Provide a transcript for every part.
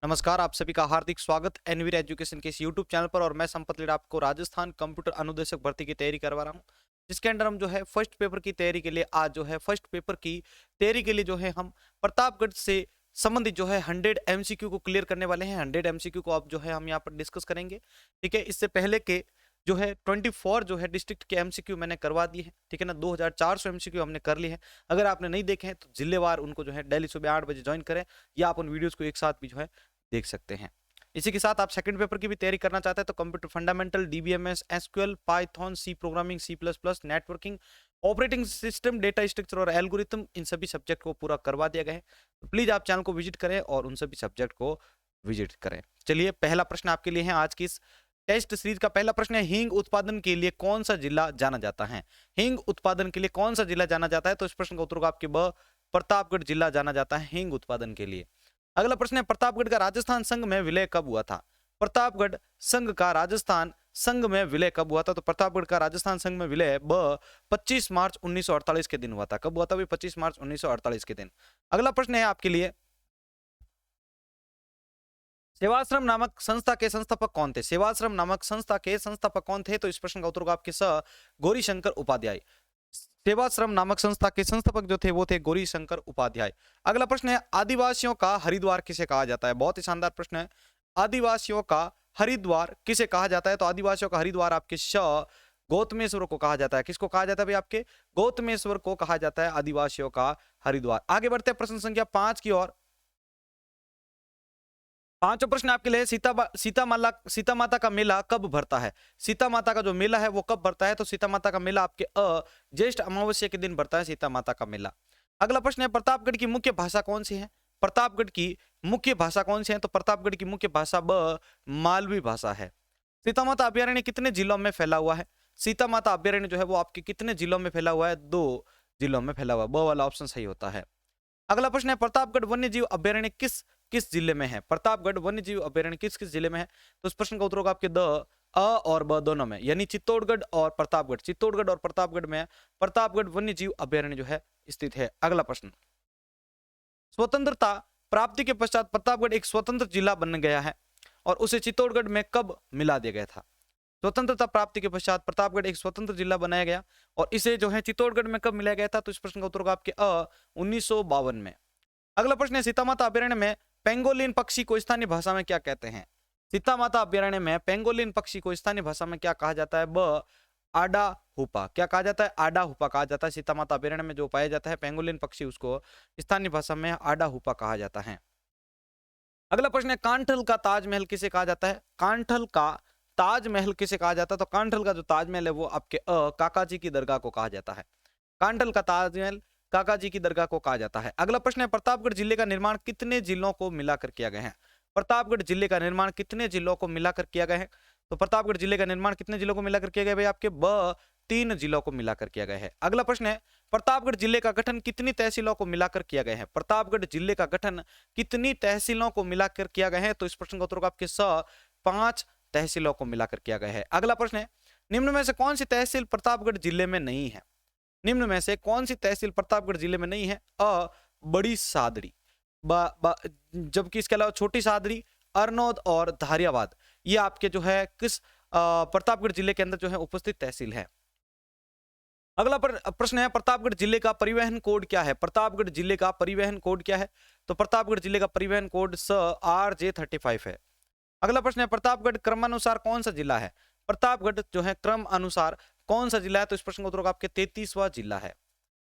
नमस्कार, आप सभी का हार्दिक स्वागत एनवीर एजुकेशन के इस यूट्यूब चैनल पर। और मैं संपत लीड आपको राजस्थान कंप्यूटर अनुदेशक भर्ती की तैयारी करवा रहा हूं, जिसके अंडर हम जो है फर्स्ट पेपर की तैयारी के लिए आज जो है फर्स्ट पेपर की तैयारी के लिए जो है हम प्रतापगढ़ से संबंधित जो है 100 एमसीक्यू को क्लियर करने वाले हैं। 100 एमसीक्यू को अब जो है हम यहाँ पर डिस्कस करेंगे। ठीक है, इससे पहले के जो है 24 जो है डिस्ट्रिक्ट के एमसीक्यू मैंने करवा दिए हैं। ठीक है ना, 2400 एमसीक्यू हमने कर लिए हैं। अगर आपने नहीं देखे हैं तो जिलेवार उनको जो है डेली सुबह 8 बजे ज्वाइन करें, या आप उन वीडियोस को एक साथ भी जो है देख सकते हैं। इसी के साथ आप सेकंड पेपर की भी तैयारी करना चाहते हैं तो computer fundamental, DBMS, SQL, Python, C programming, C plus plus, networking, operating system, data structure और एल्गोरिथम, इन सभी सब्जेक्ट को पूरा करवा दिया गया है। तो प्लीज आप चैनल को विजिट करें और उन सभी सब्जेक्ट को विजिट करें। चलिए, पहला प्रश्न आपके लिए है आज की इस टेस्ट सीरीज का। पहला प्रश्न है, हींग उत्पादन के लिए कौन सा जिला जाना जाता है? हींग उत्पादन के लिए कौन सा जिला जाना जाता है? तो इस प्रश्न का उत्तर होगा आपके ब, प्रतापगढ़ जिला जाना जाता है हींग उत्पादन के लिए। अगला प्रश्न है, प्रतापगढ़ का राजस्थान संघ में विलय कब हुआ था? प्रतापगढ़ संघ का राजस्थान संघ में विलय कब हुआ था? तो प्रतापगढ़ का राजस्थान संघ में विलय 25 मार्च 1948 के दिन हुआ था। कब हुआ था? 25 मार्च 1948 के दिन। अगला प्रश्न है आपके लिए, सेवाश्रम नामक संस्था के संस्थापक कौन थे? सेवाश्रम नामक संस्था के संस्थापक कौन थे? तो इस प्रश्न का उत्तर होगा आपके स, गौरीशंकर उपाध्याय। सेवाश्रम नामक संस्था के संस्थापक जो थे वो थे गौरीशंकर उपाध्याय। अगला प्रश्न है, आदिवासियों का हरिद्वार किसे कहा जाता है? बहुत ही शानदार प्रश्न है। आदिवासियों का हरिद्वार किसे कहा जाता है? तो आदिवासियों का हरिद्वार आपके गौतमेश्वर को कहा जाता है। किसको कहा जाता है भाई? आपके गौतमेश्वर को कहा जाता है आदिवासियों का हरिद्वार। आगे बढ़ते हैं प्रश्न संख्या 5 की ओर। पांचवा प्रश्न आपके लिए, सीता माता का मेला कब भरता है? सीता माता का जो मेला है वो कब भरता है? तो सीता माता का मेला आपके ज्येष्ठ अमावस्या के दिन भरता है सीता माता का मेला। अगला प्रश्न है, प्रतापगढ़ की मुख्य भाषा कौन सी है? प्रतापगढ़ की मुख्य भाषा कौन सी है? तो प्रतापगढ़ की मुख्य भाषा मालवी भाषा है। सीता माता अभ्यारण्य कितने जिलों में फैला हुआ है? सीता माता अभ्यारण्य जो है वो आपके कितने जिलों में फैला हुआ है? 2 जिलों में फैला हुआ है। ब वाला ऑप्शन सही होता है। अगला प्रश्न है, प्रतापगढ़ वन्य जीव अभ्यारण्य किस किस जिले में है? प्रतापगढ़ वन्य जीव अभ्यारण्य किस किस जिले में है? तो इस प्रश्न का उत्तर होगा आपके द, अ और ब दोनों में, यानी चित्तौड़गढ़ और प्रतापगढ़। चित्तौड़गढ़ और प्रतापगढ़ में प्रतापगढ़ वन्य जीव अभ्यारण्य जो है स्थित है। अगला प्रश्न, स्वतंत्रता प्राप्ति के पश्चात प्रतापगढ़ एक स्वतंत्र जिला बन गया है और उसे चित्तौड़गढ़ में कब मिला दिया गया था? स्वतंत्रता प्राप्ति के पश्चात प्रतापगढ़ एक स्वतंत्र जिला बनाया गया और इसे जो है चित्तौड़गढ़ में कब मिलाया गया था? तो इस प्रश्न का उत्तर होगा आपके 1952 में। अगला प्रश्न है, सीता माता अभ्यारण्य में पेंगोलिन पक्षी को स्थानीय भाषा में क्या कहते हैं? सीता माता अभ्यारण्य में पेंगोलिन पक्षी को स्थानीय भाषा में क्या कहा जाता है? ब, आडा हुपा। क्या कहा जाता है? आडा हुपा कहा जाता है। सीता माता अभ्यारण्य में जो पाया जाता है पेंगोलिन पक्षी, उसको स्थानीय भाषा में आडा हुपा कहा जाता है। अगला प्रश्न है, कांठल का ताजमहल किसे कहा जाता है? कांठल का ताजमहल किसे कहा जाता है? तो कांठल का जो ताजमहल है वो आपके काका जी की दरगाह को कहा जाता है। कांठल का ताजमहल काका जी की दरगाह को कहा जाता है। अगला प्रश्न है, प्रतापगढ़ जिले का निर्माण कितने जिलों को मिलाकर किया गया है? प्रतापगढ़ जिले का निर्माण कितने जिलों को मिलाकर किया गया है? तो प्रतापगढ़ जिले का निर्माण कितने जिलों को मिलाकर किया गया भाई? आपके 3 जिलों को मिलाकर किया गया है। अगला प्रश्न है, प्रतापगढ़ जिले का गठन कितनी तहसीलों को मिलाकर किया गया है? प्रतापगढ़ जिले का गठन कितनी तहसीलों को मिलाकर किया गया है? तो इस प्रश्न का उत्तर होगा आपके 5 तहसीलों को मिलाकर किया गया है। अगला प्रश्न है, निम्न में से कौन सी तहसील प्रतापगढ़ जिले में नहीं है? निम्न में से कौन सी तहसील प्रतापगढ़ जिले में नहीं है? बड़ी सादड़ी, जबकि इसके अलावा छोटी सादड़ी, अरनोद और धारियावाद, ये आपके जो है किस प्रतापगढ़ जिले के अंदर जो है उपस्थित तहसील है। अगला प्रश्न है, प्रतापगढ़ जिले का परिवहन कोड क्या है? प्रतापगढ़ जिले का परिवहन कोड क्या है? तो प्रतापगढ़ जिले का परिवहन कोड RJ35 है। अगला प्रश्न है, प्रतापगढ़ क्रमानुसार कौन सा जिला है? प्रतापगढ़ जो है क्रम अनुसार कौन सा जिला है? तो इस प्रश्न का उत्तर होगा आपके 33वां जिला है।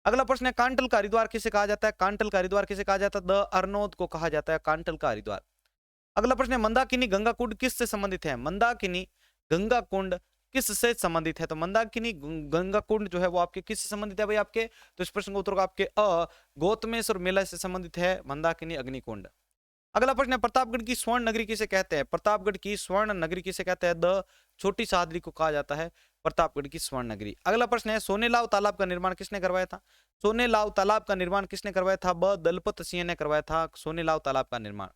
अगला प्रश्न है, कांटल का हरिद्वार किसे कहा जाता है? कांटल का हरिद्वार किसे कहा जाता है? द अरनोद को कहा जाता है कांटल का हरिद्वार। अगला प्रश्न है, मंदाकिनी गंगा कुंड किससे संबंधित है? मंदाकिनी गंगा कुंड किससे संबंधित है? तो मंदाकिनी गंगा कुंड जो है वो आपके किससे संबंधित है भाई? आपके, तो इस प्रश्न का उत्तर होगा आपके गौतमेश्वर मेला से संबंधित है मंदाकिनी अग्निकुंड। अगला प्रश्न है, प्रतापगढ़ की स्वर्ण नगरी किसे कहते हैं? प्रतापगढ़ की स्वर्ण नगरी किसे कहते हैं? द छोटी सादरी को कहा जाता है प्रतापगढ़ की स्वर्ण नगरी। अगला प्रश्न है, सोनेलाव तालाब का निर्माण किसने करवाया था? सोनेलाव तालाब का निर्माण किसने करवाया था? ब दलपत सिंह ने करवाया था सोनेलाव तालाब का निर्माण।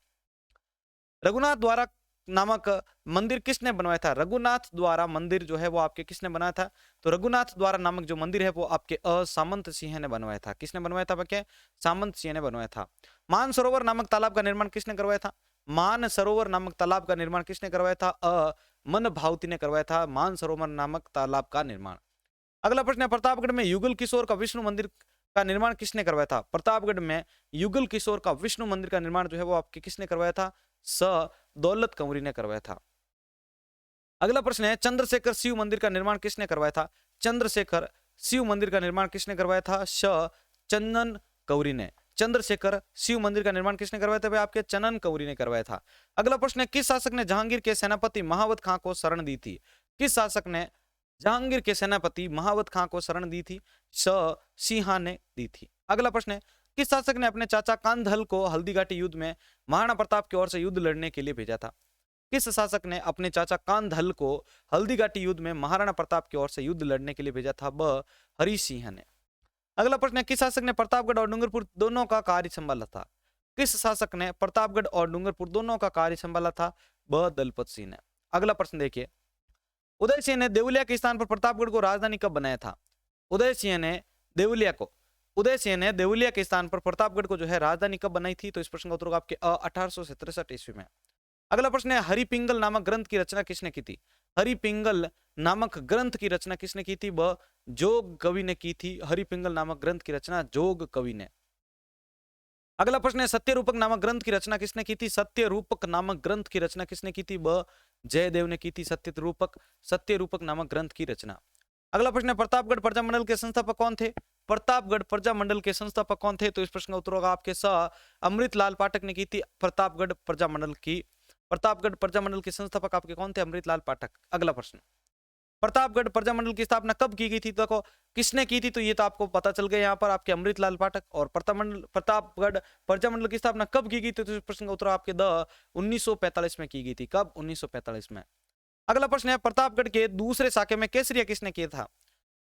रघुनाथ द्वारा नामक मंदिर किसने बनवाया था? रघुनाथ द्वारा मंदिर जो है वो आपके किसने बनाया था? तो रघुनाथ द्वारा नामक जो मंदिर है वो आपके सामंत सिंह ने बनवाया था। किसने बनवाया था? क्या सामंत सिंह ने बनवाया था। मानसरोवर नामक तालाब का निर्माण किसने करवाया था? मान सरोवर नामक तालाब का निर्माण किसने करवाया था? मन भावती ने करवाया था मान सरोवर नामक तालाब का निर्माण। अगला प्रश्न है, प्रतापगढ़ में युगल किशोर का विष्णु मंदिर का निर्माण किसने करवाया था? प्रतापगढ़ में युगल किशोर का विष्णु मंदिर का निर्माण जो है वो आपके किसने करवाया था? दौलत कंवरी ने करवाया था। अगला प्रश्न है, चंद्रशेखर शिव मंदिर का निर्माण किसने करवाया था? चंद्रशेखर शिव मंदिर का निर्माण किसने करवाया था? चंदन कौरी ने। चंद्रशेखर शिव मंदिर का निर्माण किसने करवाया था? भाई आपके चनन कौरी ने करवाया था। अगला प्रश्न है, किस शासक ने जहांगीर के सेनापति महावत खां को शरण दी थी? किस शासक ने जहांगीर के सेनापति महावत खां को शरण दी थी? सिंहा ने दी थी। अगला प्रश्न है, किस शासक ने अपने चाचा कांधल को हल्दीघाटी युद्ध में महाराणा प्रताप की ओर से युद्ध लड़ने के लिए भेजा था? किस शासक ने अपने चाचा कांधल को हल्दीघाटी युद्ध में महाराणा प्रताप की ओर से युद्ध लड़ने के लिए भेजा था? हरि सिंह ने। अगला प्रश्न है, किस शासक ने प्रतापगढ़ और डूंगरपुर दोनों का कार्य संभाला था? किस शासक ने प्रतापगढ़ और डूंगरपुर दोनों का कार्य संभाला था? दलपत सिंह ने। अगला प्रश्न देखिए, उदय सिंह ने देवलिया के स्थान पर प्रतापगढ़ को राजधानी कब बनाया था? उदय सिंह ने देवलिया के स्थान पर प्रतापगढ़ को जो है राजधानी कब बनाई थी? तो इस प्रश्न का उत्तर होगा आपके 1863 ईस्वी में। अगला प्रश्न है, हरिपिंगल नामक ग्रंथ की रचना किसने की थी? हरिपिंगल नामक ग्रंथ की रचना किसने की थी? जोग कवि ने की थी। हरिपिंगल नामक ग्रंथ की रचना जोग कवि ने। अगला प्रश्न है, सत्यरूपक नामक ग्रंथ की रचना किसने की थी? सत्यरूपक नामक ग्रंथ की रचना किसने की थी? जयदेव ने की थी सत्यरूपक नामक ग्रंथ की रचना। अगला प्रश्न है, प्रतापगढ़ प्रजामंडल के संस्थापक कौन थे? प्रतापगढ़ प्रजामंडल के संस्थापक कौन थे? तो इस प्रश्न का उत्तर होगा आपके अमृतलाल पाठक ने की थी प्रतापगढ़ प्रजामंडल के संस्थापक आपके कौन थे? अमृतलाल पाठक। अगला प्रश्न, प्रतापगढ़ प्रजामंडल की स्थापना कब की गई थी? देखो किसने की थी, तो ये तो आपको पता चल गया यहाँ पर आपके अमृतलाल पाठक। और प्रतापगढ़ प्रजामंडल की स्थापना कब की गई थी? तो इस प्रश्न का उत्तर आपके 1945 में की गई थी। कब? 1945 में। अगला प्रश्न है, प्रतापगढ़ के दूसरे शाखे में केसरिया किसने किया था?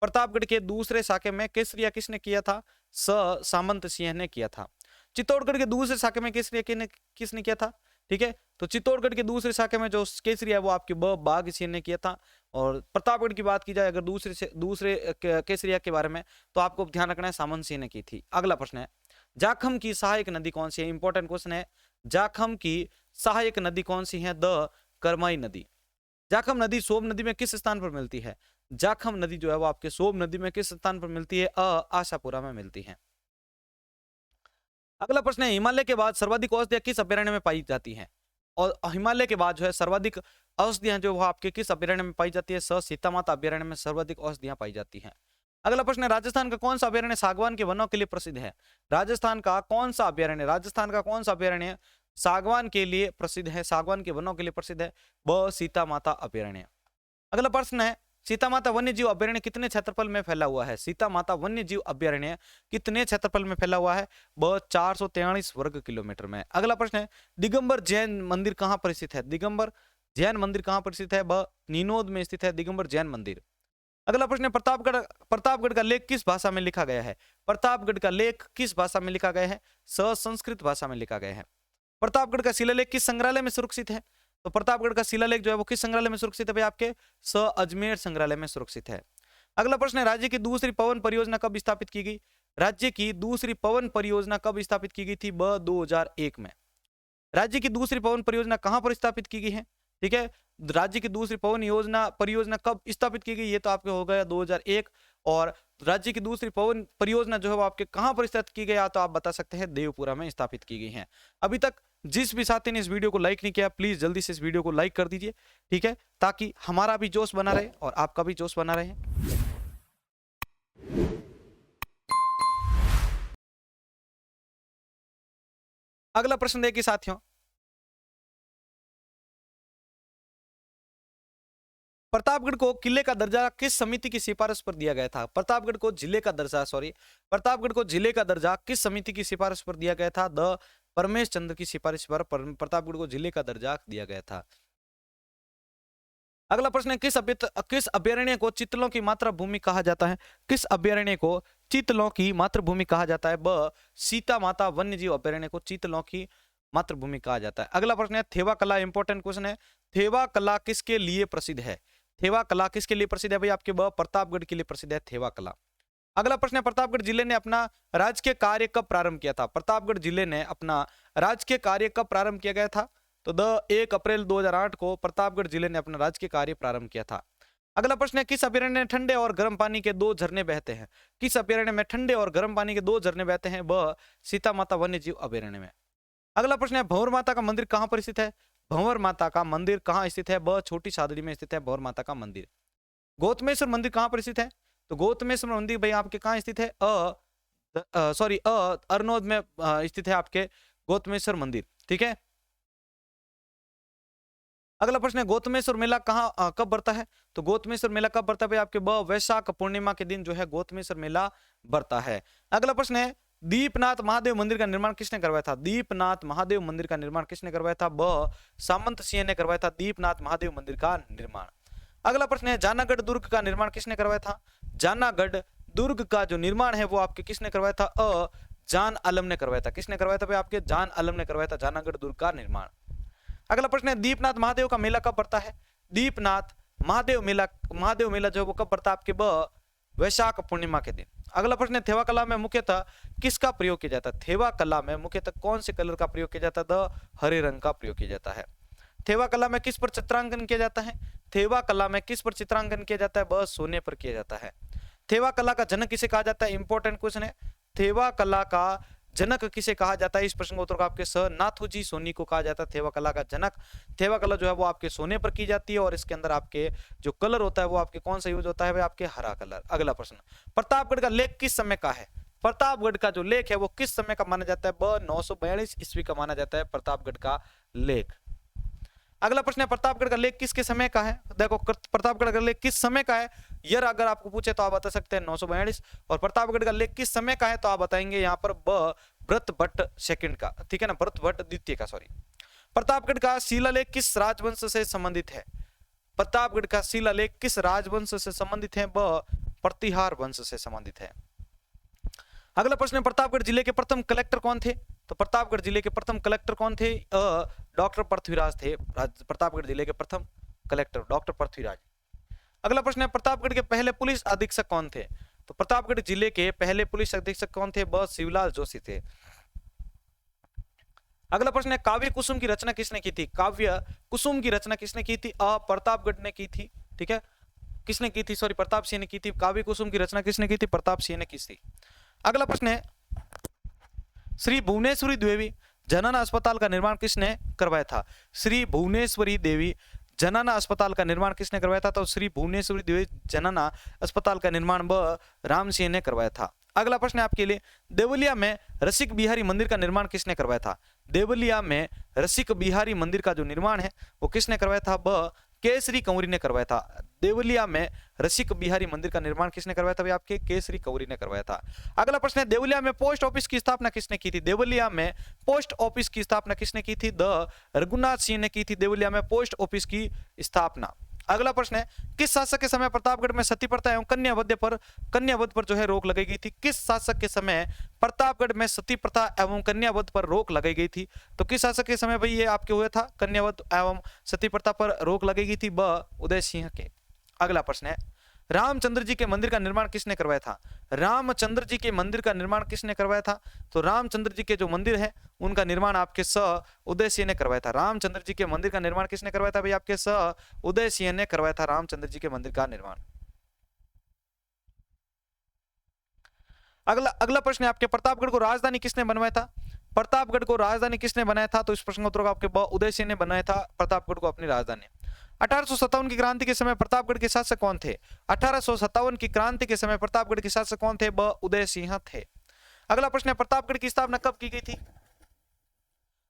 प्रतापगढ़ के दूसरे शाखे में केसरिया किसने किया था? सामंत सिंह ने किया था। चित्तौड़गढ़ के दूसरे शाखे में केसरिया किसने किया था? ठीक है, तो चित्तौड़गढ़ के दूसरे शाखे में जो केसरिया है वो आपके बाघ सिंह ने किया था। और प्रतापगढ़ की बात की जाए अगर दूसरे केसरिया के बारे में, तो आपको ध्यान रखना है सामंत सिंह ने की थी। अगला प्रश्न है, जाखम की सहायक नदी कौन सी है? इंपॉर्टेंट क्वेश्चन है, जाखम की सहायक नदी कौन सी है? करमाई नदी। जाखम नदी सोम नदी में किस स्थान पर मिलती है? जाखम नदी जो है वो आपके सोम नदी में किस स्थान पर मिलती है? आशापुरा में मिलती है। अगला प्रश्न है, हिमालय के बाद सर्वाधिक औषधियां किस अभ्यारण्य में पाई जाती हैं? और हिमालय के बाद जो है सर्वाधिक औषधियां जो वो आपके किस अभ्यारण्य में पाई जाती है? सीता माता अभ्यारण्य में सर्वाधिक औषधियां पाई जाती हैं। अगला प्रश्न है, राजस्थान का कौन सा अभ्यारण्य सागवान के वनों के लिए प्रसिद्ध है? राजस्थान का कौन सा अभ्यारण्य सागवान के लिए प्रसिद्ध है? सागवान के वनों के लिए प्रसिद्ध है? सीता माता अभ्यारण्य। अगला प्रश्न है, सीता माता वन्य जीव अभ्यारण्य कितने क्षेत्रफल में फैला हुआ है? सीता माता वन्य जीव अभ्यारण्य कितने क्षेत्रफल में फैला हुआ है? 443 वर्ग किलोमीटर में। अगला प्रश्न है, दिगंबर जैन मंदिर कहां पर स्थित है? दिगंबर जैन मंदिर कहां पर स्थित है? नीनोद में स्थित है दिगंबर जैन मंदिर। अगला प्रश्न है, प्रतापगढ़ का लेख किस भाषा में लिखा गया है? प्रतापगढ़ का लेख किस भाषा में लिखा गया है? संस्कृत भाषा में लिखा गया है। प्रतापगढ़ का शिलालेख किस संग्रहालय में सुरक्षित है? तो प्रतापगढ़ का शिलालेख जो है वो किस संग्रहालय में सुरक्षित है भाई? आपके अजमेर संग्रहालय में सुरक्षित है। अगला प्रश्न है, राज्य की दूसरी पवन परियोजना कब स्थापित की गई? राज्य की दूसरी पवन परियोजना कब स्थापित की गई थी? 2001 में। राज्य की दूसरी पवन परियोजना कहां पर स्थापित की गई है? ठीक है, राज्य की दूसरी पवन परियोजना कब स्थापित की गई? ये तो आपके हो गया 2001। और राज्य की दूसरी पवन परियोजना जो है वो आपके कहां पर स्थापित की गई? तो आप बता सकते हैं देवपुरा में स्थापित की गई है। अभी तक जिस भी साथी ने इस वीडियो को लाइक नहीं किया, प्लीज जल्दी से इस वीडियो को लाइक कर दीजिए, ठीक है, ताकि हमारा भी जोश बना रहे और आपका भी जोश बना रहे। अगला प्रश्न देखिए साथियों, प्रतापगढ़ को किले का दर्जा किस समिति की सिफारिश पर दिया गया था? प्रतापगढ़ को जिले का दर्जा किस समिति की सिफारिश पर दिया गया था? परमेश चंद्र की सिफारिश पर प्रतापगढ़ को जिले का दर्जा दिया गया था। अगला प्रश्न है, किस अभ्यारण्य को चितलों की मातृभूमि कहा जाता है? किस अभ्यारण्य को चितलों की मातृभूमि कहा जाता है? सीता माता वन्यजीव अभ्यारण्य को चितलों की मातृभूमि कहा जाता है। अगला प्रश्न है, थेवा कला। इंपॉर्टेंट क्वेश्चन है, थेवा कला किसके लिए प्रसिद्ध है? थेवा कला किसके लिए प्रसिद्ध है भाई? आपके प्रतापगढ़ के लिए प्रसिद्ध है थेवा कला। अगला प्रश्न है, प्रतापगढ़ जिले ने अपना राजकीय कार्य कब प्रारंभ किया था? प्रतापगढ़ जिले ने अपना राजकीय कार्य कब प्रारंभ किया गया था? तो 1 अप्रैल 2008 को प्रतापगढ़ जिले ने अपना राजकीय कार्य प्रारंभ किया था। अगला प्रश्न है, किस अभयारण्य में ठंडे और गर्म पानी के 2 झरने बहते हैं? किस अभयारण्य में ठंडे और गर्म पानी के 2 झरने बहते हैं? वह सीता माता वन्य जीव अभयारण्य में। अगला प्रश्न है, भंवर माता का मंदिर कहां पर स्थित है? भंवर माता का मंदिर कहां स्थित है? वह छोटी सादड़ी में स्थित है भंवर माता का मंदिर। गौतमेश्वर मंदिर कहां पर स्थित है? तो गौतमेश्वर मंदिर भाई आपके कहां स्थित है? अरनोद में स्थित है आपके गौतमेश्वर मंदिर, ठीक है। अगला प्रश्न है, गौतमेश्वर मेला कहाँ कब बढ़ता है? तो गौतमेश्वर मेला कब बढ़ता है भाई आपके? वैशाख पूर्णिमा के दिन जो है गौतमेश्वर मेला बढ़ता है। अगला प्रश्न है, दीपनाथ महादेव मंदिर का निर्माण किसने करवाया था? दीपनाथ महादेव मंदिर का निर्माण किसने करवाया था? वह सामंत सिंह ने करवाया था दीपनाथ महादेव मंदिर का निर्माण। अगला प्रश्न है, जानागढ़ दुर्ग का निर्माण किसने करवाया था? जानागढ़ दुर्ग का जो निर्माण है वो आपके किसने करवाया था? जान आलम ने करवाया था। किसने करवाया था भाई आपके? जान आलम ने करवाया था जानागढ़ दुर्ग का निर्माण। अगला प्रश्न है, दीपनाथ महादेव का मेला कब पड़ता है? दीपनाथ महादेव मेला जो है वो कब पड़ता है आपके? वैशाख पूर्णिमा के दिन। अगला प्रश्न है, थेवा कला में मुख्यतः किसका प्रयोग किया जाता है? थेवा कला में मुख्यतः कौन से कलर का प्रयोग किया जाता है? हरे रंग का प्रयोग किया जाता है। थेवा कला में किस पर चित्रांकन किया जाता है? थेवा कला में किस पर चित्रांकन किया जाता है? वह सोने पर किया जाता है। थेवा कला का जनक किसे कहा जाता है? इंपॉर्टेंट क्वेश्चन है। थेवा कला का जनक किसे कहा जाता है? इस प्रश्न का उत्तर आपके सर नाथूजी सोनी को कहा जाता है थेवा कला का जनक। थेवा कला जो है वो आपके सोने पर की जाती है और इसके अंदर आपके जो कलर होता है वो आपके कौन सा यूज होता है? आपके हरा कलर। अगला प्रश्न, प्रतापगढ़ का लेख किस समय का है? प्रतापगढ़ का जो लेख है वो किस समय का माना जाता है? 942 ईस्वी का माना जाता है प्रतापगढ़ का लेख। अगला प्रश्न है, प्रतापगढ़ का लेख किसके समय का है? देखो प्रतापगढ़ का लेख किस समय का है यार, अगर आपको पूछे तो आप बता सकते हैं 942। और प्रतापगढ़ का लेख किस समय का है तो आप बताएंगे यहाँ पर भरत भट्ट सेकंड का, ठीक है ना, भरत भट्ट द्वितीय का, सॉरी। प्रतापगढ़ का शिलालेख किस राजवंश से संबंधित है? प्रतापगढ़ का शिलालेख किस राजवंश से संबंधित है? वह प्रतिहार वंश से संबंधित है। अगला प्रश्न है, प्रतापगढ़ जिले के प्रथम कलेक्टर कौन थे? तो प्रतापगढ़ जिले के प्रथम कलेक्टर कौन थे? डॉक्टर पृथ्वीराज थे प्रतापगढ़ जिले के प्रथम कलेक्टर, डॉक्टर पृथ्वीराज। अगला प्रश्न है, प्रतापगढ़ के पहले पुलिस अधीक्षक कौन थे? तो प्रतापगढ़ जिले के पहले पुलिस अधीक्षक कौन थे? वह शिवलाल जोशी थे। अगला प्रश्न है, काव्य कुसुम की रचना किसने की थी? काव्य कुसुम की रचना किसने की थी? प्रतापगढ़ ने की थी, ठीक है। किसने की थी? सॉरी, प्रताप सिंह ने की थी। काव्य कुसुम की रचना किसने की थी? प्रताप सिंह ने की थी। अगला प्रश्न है, श्री भुवनेश्वरी देवी जनना अस्पताल का निर्माण किसने करवाया था? श्री भुवनेश्वरी देवी जनना अस्पताल का निर्माण किसने करवाया था? तो श्री भुवनेश्वरी देवी जनना अस्पताल का निर्माण राम सिंह ने करवाया था। अगला प्रश्न है आपके लिए, देवलिया में रसिक बिहारी मंदिर का निर्माण किसने करवाया था? देवलिया में रसिक बिहारी मंदिर का जो निर्माण है वो किसने करवाया था? वह केसरी कंवरी ने करवाया था। देवलिया में रसिक बिहारी मंदिर का निर्माण किसने करवाया था? आपके केसरी कंवरी ने करवाया था। अगला प्रश्न है, देवलिया में पोस्ट ऑफिस की स्थापना किसने की थी? देवलिया में पोस्ट ऑफिस की स्थापना किसने की थी? रघुनाथ सिंह ने की थी देवलिया में पोस्ट ऑफिस की स्थापना। अगला प्रश्न है, किस शासक के समय प्रतापगढ़ में सती प्रथा एवं कन्यावध पर जो है रोक लगाई गई थी? किस शासक के समय प्रतापगढ़ में सती प्रथा एवं कन्यावध पर रोक लगाई गई थी? तो किस शासक के समय भाई ये आपके हुए था कन्यावध एवं सती प्रथा पर रोक लगाई गई थी? उदय सिंह के। अगला प्रश्न है, रामचंद्र जी के मंदिर का निर्माण किसने करवाया था? रामचंद्र जी के मंदिर का निर्माण किसने करवाया था? तो रामचंद्र जी के जो मंदिर है उनका निर्माण आपके उदय सिंह ने करवाया था। रामचंद्र जी के मंदिर का निर्माण किसने करवाया था भाई? आपके उदय सिंह ने करवाया था रामचंद्र जी के मंदिर का निर्माण। अगला प्रश्न है आपके, प्रतापगढ़ को राजधानी किसने बनवाया था? प्रतापगढ़ को राजधानी किसने बनाया था? तो इस प्रश्न का उत्तर आपके उदय सिंह ने बनाया था प्रतापगढ़ को अपनी राजधानी। 1857 की क्रांति के समय प्रतापगढ़ के शासक कौन थे? 1857 की क्रांति के समय प्रतापगढ़ के शासक कौन थे? उदय सिंह थे। अगला प्रश्न है, प्रतापगढ़ की स्थापना कब की गई थी?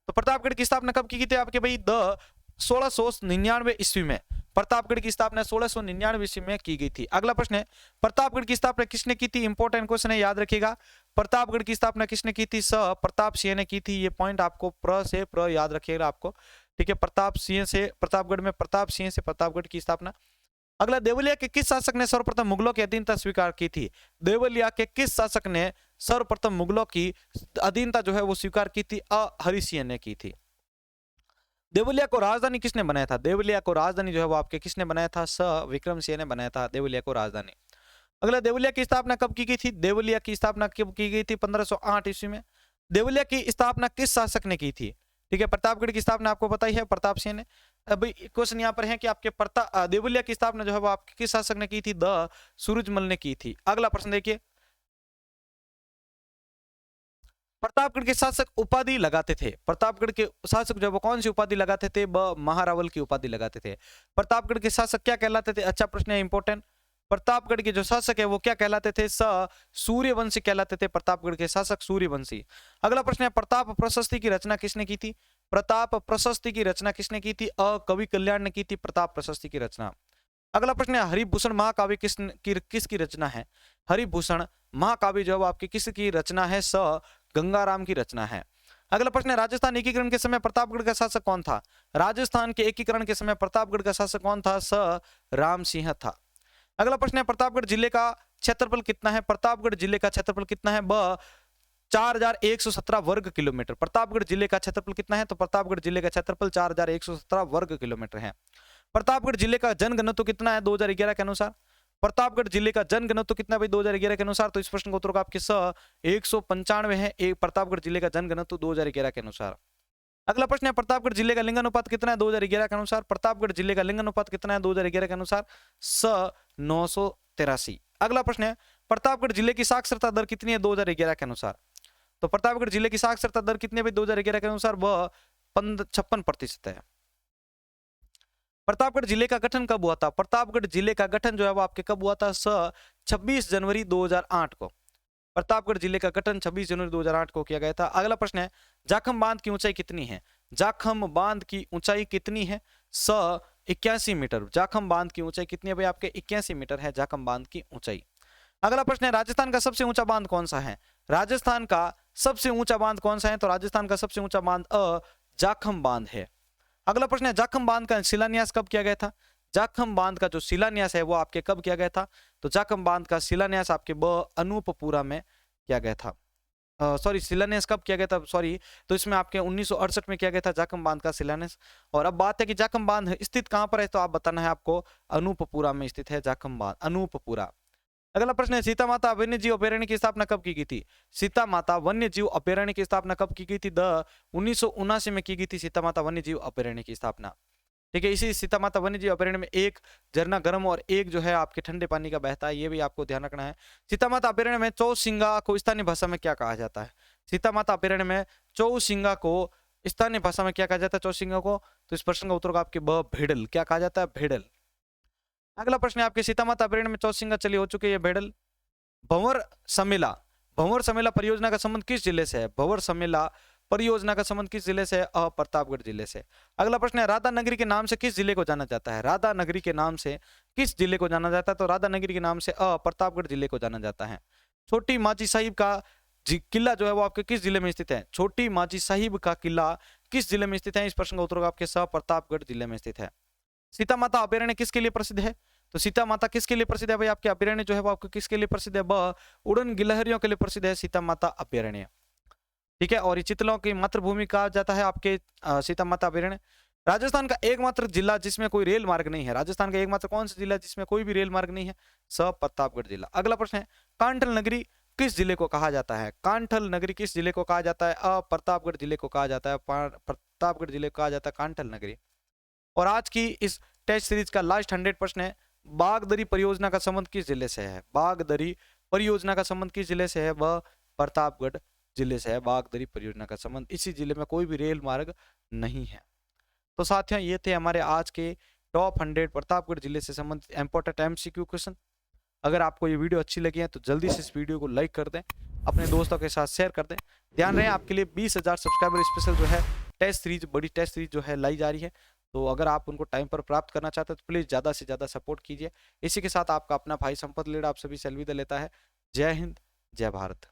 तो प्रतापगढ़ की स्थापना कब की गई थी आपके भाई? 1699 ईस्वी में प्रतापगढ़ की स्थापना 1699 ईस्वी में की गई थी। अगला प्रश्न है, प्रतापगढ़ की स्थापना किसने की थी? इंपॉर्टेंट क्वेश्चन है, याद रखिएगा। प्रतापगढ़ की स्थापना किसने की थी? प्रताप सिंह ने की थी। ये पॉइंट आपको प्र याद रखिएगा आपको, ठीक है। प्रतापगढ़ में प्रताप सिंह से प्रतापगढ़ की स्थापना। अगला, देवलिया के किस शासक ने सर्वप्रथम मुगलों की अधीनता स्वीकार की थी? देवलिया के किस शासक ने सर्वप्रथम मुगलों की अधीनता जो है वो स्वीकार की थी? हरि सिंह ने की थी। देवलिया को राजधानी किसने बनाया था? देवलिया को राजधानी जो है वो आपके किसने बनाया था? विक्रम सिंह ने बनाया था देवलिया को राजधानी। अगला, देवलिया की स्थापना कब की गई थी? देवलिया की स्थापना कब की गई थी? 1508 ईस्वी में। देवलिया की स्थापना किस शासक ने की थी? ठीक है, प्रतापगढ़ की स्थापना आपको पता ही है, प्रताप सिंह ने। अभी क्वेश्चन यहाँ पर है कि आपके देवलिया की स्थापना जो है वो आपके किस शासक ने की थी? द सूरजमल ने की थी। अगला प्रश्न देखिए, प्रतापगढ़ के शासक उपाधि लगाते थे, प्रतापगढ़ के शासक जो है वो कौन सी उपाधि लगाते थे? महारावल की उपाधि लगाते थे। प्रतापगढ़ के शासक क्या कहलाते थे? अच्छा प्रश्न है, इंपॉर्टेंट। प्रतापगढ़ के जो शासक है वो क्या कहलाते थे? सूर्यवंशी कहलाते थे प्रतापगढ़ के शासक, सूर्यवंशी। अगला प्रश्न है, प्रताप प्रशस्ति की रचना किसने की थी? प्रताप प्रशस्ति की रचना किसने की थी? कवि कल्याण ने की थी प्रताप प्रशस्ति की रचना। अगला प्रश्न है, हरिभूषण महाकाव्य किसकी रचना है? हरिभूषण महाकाव्य जो है आपकी किसकी रचना है? गंगाराम की रचना है। अगला प्रश्न है, राजस्थान एकीकरण के समय प्रतापगढ़ का शासक कौन था? राजस्थान के एकीकरण के समय प्रतापगढ़ का शासक कौन था? राम सिंह था। अगला प्रश्न है, प्रतापगढ़ जिले का क्षेत्रफल कितना है? प्रतापगढ़ जिले का क्षेत्रफल कितना है? 4117 वर्ग किलोमीटर। प्रतापगढ़ जिले का क्षेत्रफल कितना है? तो प्रतापगढ़ जिले का क्षेत्रफल 4117 वर्ग किलोमीटर है। प्रतापगढ़ जिले का जनघनत्व कितना है 2011 के अनुसार? प्रतापगढ़ जिले का जनघनत्व कितना भाई 2011 के अनुसार? तो इस प्रश्न का उत्तर होगा आपके 195 है एक प्रतापगढ़ जिले का जनघनत्व 2011 के अनुसार। अगला प्रश्न है, प्रतापगढ़ जिले का लिंगानुपात कितना है 2011 के अनुसार? प्रतापगढ़ जिले का लिंगानुपात कितना है 2011 के अनुसार? 983। अगला प्रश्न है, प्रतापगढ़ जिले की साक्षरता दर कितनी है 2011 के अनुसार? तो प्रतापगढ़ जिले की साक्षरता दर कितनी है 2011 के अनुसार? वह 56% है। प्रतापगढ़ जिले का गठन कब हुआ था? प्रतापगढ़ जिले का गठन जो है वो आपके कब हुआ था? 26 जनवरी 2008 को। प्रतापगढ़ जिले का गठन 26 जनवरी 2008 को किया गया था। अगला प्रश्न है, जाखम बांध की ऊंचाई कितनी है? जाखम बांध की ऊंचाई कितनी है? 81 मीटर। जाखम बांध की ऊंचाई कितनी है भाई आपके? 81 मीटर है जाखम बांध की ऊंचाई। अगला प्रश्न है, राजस्थान का सबसे ऊंचा बांध कौन सा है? राजस्थान का सबसे ऊंचा बांध कौन सा है? तो राजस्थान का सबसे ऊंचा बांध जाखम बांध है। अगला प्रश्न है, जाखम बांध का शिलान्यास कब किया गया था? जाखम बांध का जो शिलान्यास है वो आपके कब किया गया था? तो जाखम बांध का शिलान्यास आपके अनूपपुरा में किया गया था। सॉरी, शिलान्यास कब किया गया था? सॉरी, तो इसमें आपके 1968 में किया गया था जाखम बांध का शिलान्यास। और अब बात है कि जाखम बांध स्थित कहां पर है? तो आप बताना है आपको, अनूपपुरा में स्थित है जाखम बांध, अनूपपुरा। अगला प्रश्न है, सीता माता वन्य जीव अभयारण्य की स्थापना कब की गई थी? सीता माता वन्य जीव अभयारण्य की स्थापना कब की गई थी? 1979 में की गई थी सीता माता वन्य जीव अभयारण्य की स्थापना। ठीक है, इसी सीता माता वन्य जीव अभयारण्य में एक झरना गर्म और एक जो है आपके ठंडे पानी का बहता है, ये भी आपको ध्यान रखना है। सीता माता अभयारण्य में चौसिंगा को स्थानीय भाषा में क्या कहा जाता है? सीता माता अभयारण्य में चौसिंगा को स्थानीय भाषा में क्या कहा जाता है? चौसिंगा को, तो इस प्रश्न का उत्तर होगा आपके भेड़ल। क्या कहा जाता है? भेड़ल। अगला प्रश्न है, आपके सीता माता अभयारण्य में चौसिंगा चली हो चुकी है भेड़ल। भंवर समेला, भंवर समेला परियोजना का संबंध किस जिले से है? भंवर समेला परियोजना का संबंध किस जिले से है? प्रतापगढ़ जिले से। अगला प्रश्न है, राधा नगरी के नाम से किस जिले को जाना जाता है? राधा नगरी के नाम से किस जिले को जाना जाता है? तो राधा नगरी के नाम से प्रतापगढ़ जिले को जाना जाता है। छोटी माची साहिब का किला जो है वो आपके किस जिले में स्थित है? छोटी माची साहिब का किला किस जिले में स्थित है? इस प्रश्न का उत्तर होगा आपके प्रतापगढ़ जिले में स्थित है। सीता माता अभयारण्य किसके लिए प्रसिद्ध है? तो सीता माता किसके लिए प्रसिद्ध है भाई? आपके अभयारण्य जो है वो आपको किसके लिए प्रसिद्ध है? उड़न गिलहरियों के लिए प्रसिद्ध है सीता माता अभयारण्य। ठीक है, और ये चितलों की मातृभूमि कहा जाता है आपके सीता माता अभयारण्य। राजस्थान का एकमात्र जिला जिसमें कोई रेल मार्ग नहीं है, राजस्थान का एकमात्र कौन सा जिला जिसमें कोई भी रेल मार्ग नहीं है? प्रतापगढ़ जिला। अगला प्रश्न है, कांठल नगरी किस जिले को कहा जाता है? कांठल नगरी किस जिले को कहा जाता है? प्रतापगढ़ जिले को कहा जाता है। प्रतापगढ़ जिले को कहा जाता है कांठल नगरी। और आज की इस टेस्ट सीरीज का लास्ट 100 प्रश्न है, बागदरी परियोजना का संबंध किस जिले से है? बागदरी परियोजना का संबंध किस जिले से है? वह प्रतापगढ़ जिले से है। बागदरी परियोजना का संबंध, इसी जिले में कोई भी रेल मार्ग नहीं है। तो साथियों, ये थे हमारे आज के टॉप 100 प्रतापगढ़ जिले से संबंधित इंपॉर्टेंट MCQ क्वेश्चन। अगर आपको ये वीडियो अच्छी लगी है तो जल्दी से इस वीडियो को लाइक कर दें, अपने दोस्तों के साथ शेयर कर दें। ध्यान रहे, आपके लिए 20,000 सब्सक्राइबर स्पेशल जो है टेस्ट सीरीज, बड़ी टेस्ट सीरीज जो है लाई जा रही है। तो अगर आप उनको टाइम पर प्राप्त करना चाहते हैं तो प्लीज़ ज़्यादा से ज़्यादा सपोर्ट कीजिए। इसी के साथ आपका अपना भाई संपत लेड़ा आप सभी से अलविदा लेता है। जय हिंद, जय भारत।